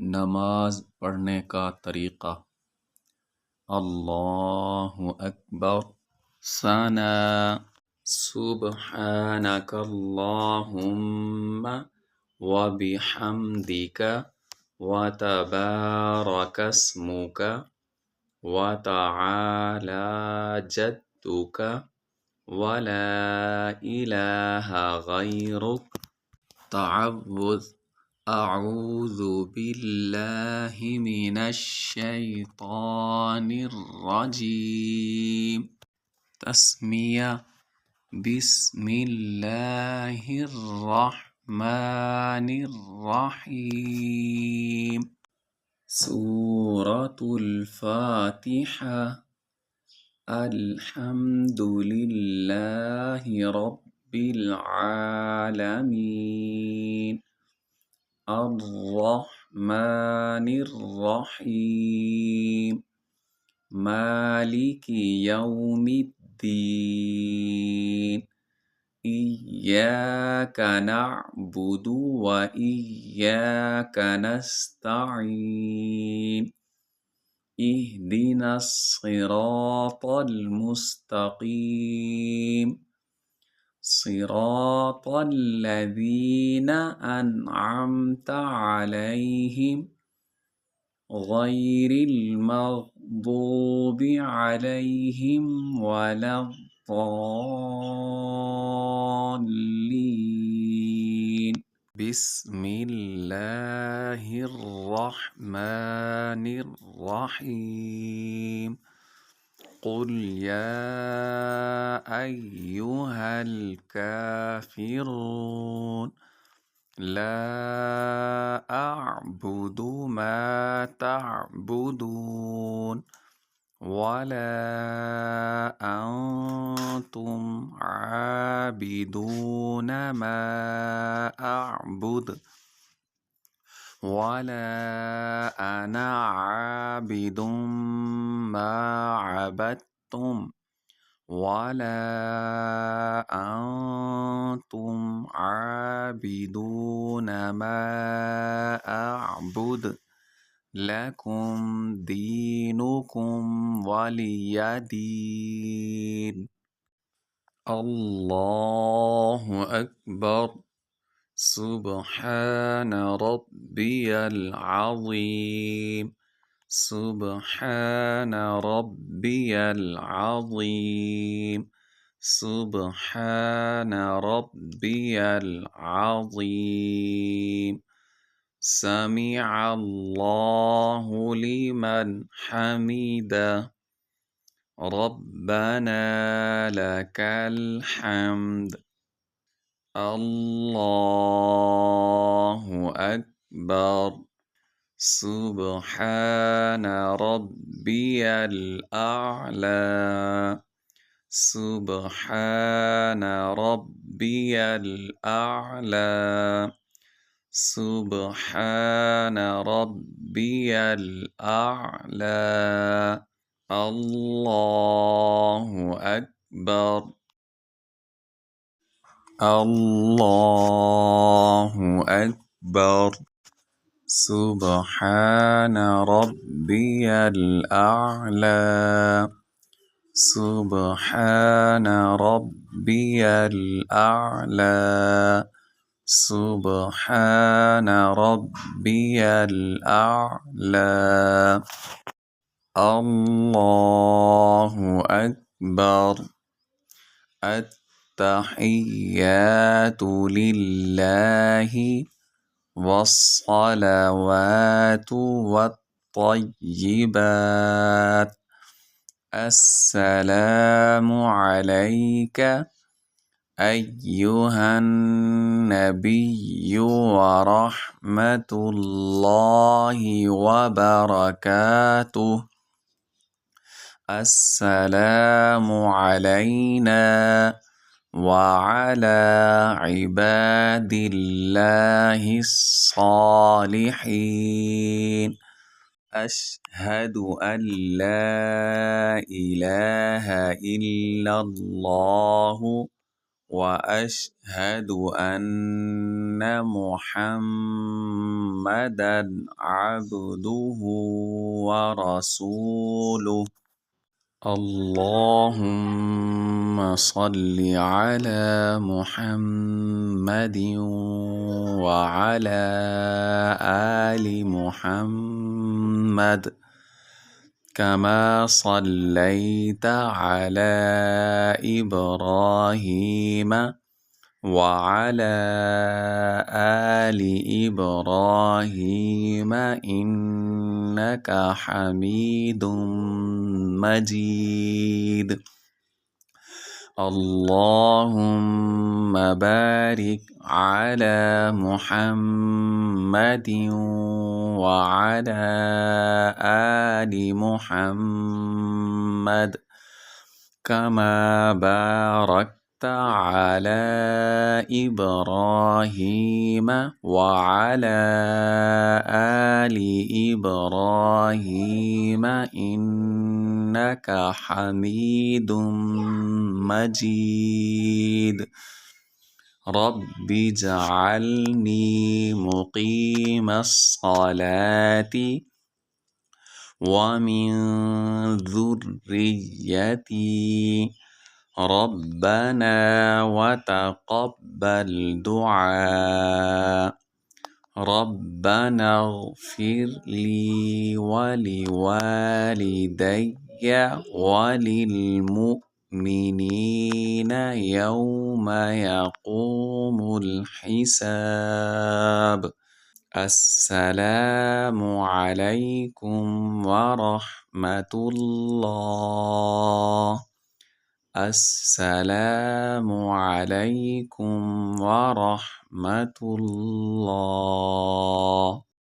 नमाज पढ़ने का तरीक़ा। अल्लाहु अकबर। सना सुब्हानकल्लाहुम्मा व बिहम्दिका व तबारकस्मुका व तआला जद्दुका व ला इलाहा गैरुक। तअव्वुज़। अऊज़ु बिल्लाहि मिनश शैतानिर रजीम। तस्मिया। बिस्मिल्लाहिर रहमानिर रहीम। सूरतुल फातिहा। अल्हम्दुलिल्लाहि रब्बिल आलमीन। अर्रहमानिर रहीम। मालिकि यौमिद्दीन। इय्याका नअबुदु व इय्याका नस्तईन। इहदिनस सिरातल मुस्तकीम। सिरातल लज़ीना अनअमत अलैहिम गैरिल मग़दूबि अलैहिम वलद्दाल्लीन। बिस्मिल्लाहिर रहमानिर रहीम। क़ुल या अय्युहल काफ़िरून ला अअबुदु मा तअबुदून वला अंतुम आबिदून मा अअबुद वला अना आबिदुम मा अबदतुम वला अंतुम आबिदून मा अअबुद लकुम दीनुकुम वलिय दीन। अल्लाहु अकबर। सुब्हान रब्बियल अज़ीम। सुब्हान रब्बियल अज़ीम। सुब्हान रब्बियल अज़ीम। समिअल्लाहु लिमन हमिदह। रब्बना लकल हम्द। अल्लाहु अकबर। सुब्हान रब्बियल अअला। सुब्हान रब्बियल अअला। सुब्हान रब्बियल अअला। अल्लाहु अकबर। अल्लाहु अकबर। सुब्हान रब्बियल अअला। सुब्हान रब्बियल अअला। सुब्हान रब्बियल अअला। अल्लाहु अकबर। अत्तहिय्यातु लिल्लाहि वस्सलावातु वत्तय्यिबात। अस्सलामु अलैका अय्युहन नबिय्यु व रहमतुल्लाहि व बरकातुहु। अस्सलामु अलैना व अला इबादिल्लाहिस सालिहीन। अशहदु अन ला इलाहा इल्लल्लाहु وأشهد أن محمدًا عبده ورسوله. اللهم صل على محمد وعلى آل محمد كما صليت على إبراهيم وعلى آل إبراهيم إنك حميد مجيد. اللهم بارك على محمد وعلى آل محمد كما باركت على إبراهيم وعلى آل إبراهيم إنك حميد مجيد. رب اجعلني مقيم الصلاة ومن ذريتي ربنا وتقبل دعاء. ربنا اغفر لي ولوالدي وللمؤمنين يوم يقوم الحساب. السلام عليكم ورحمة الله. السلام عليكم ورحمة الله.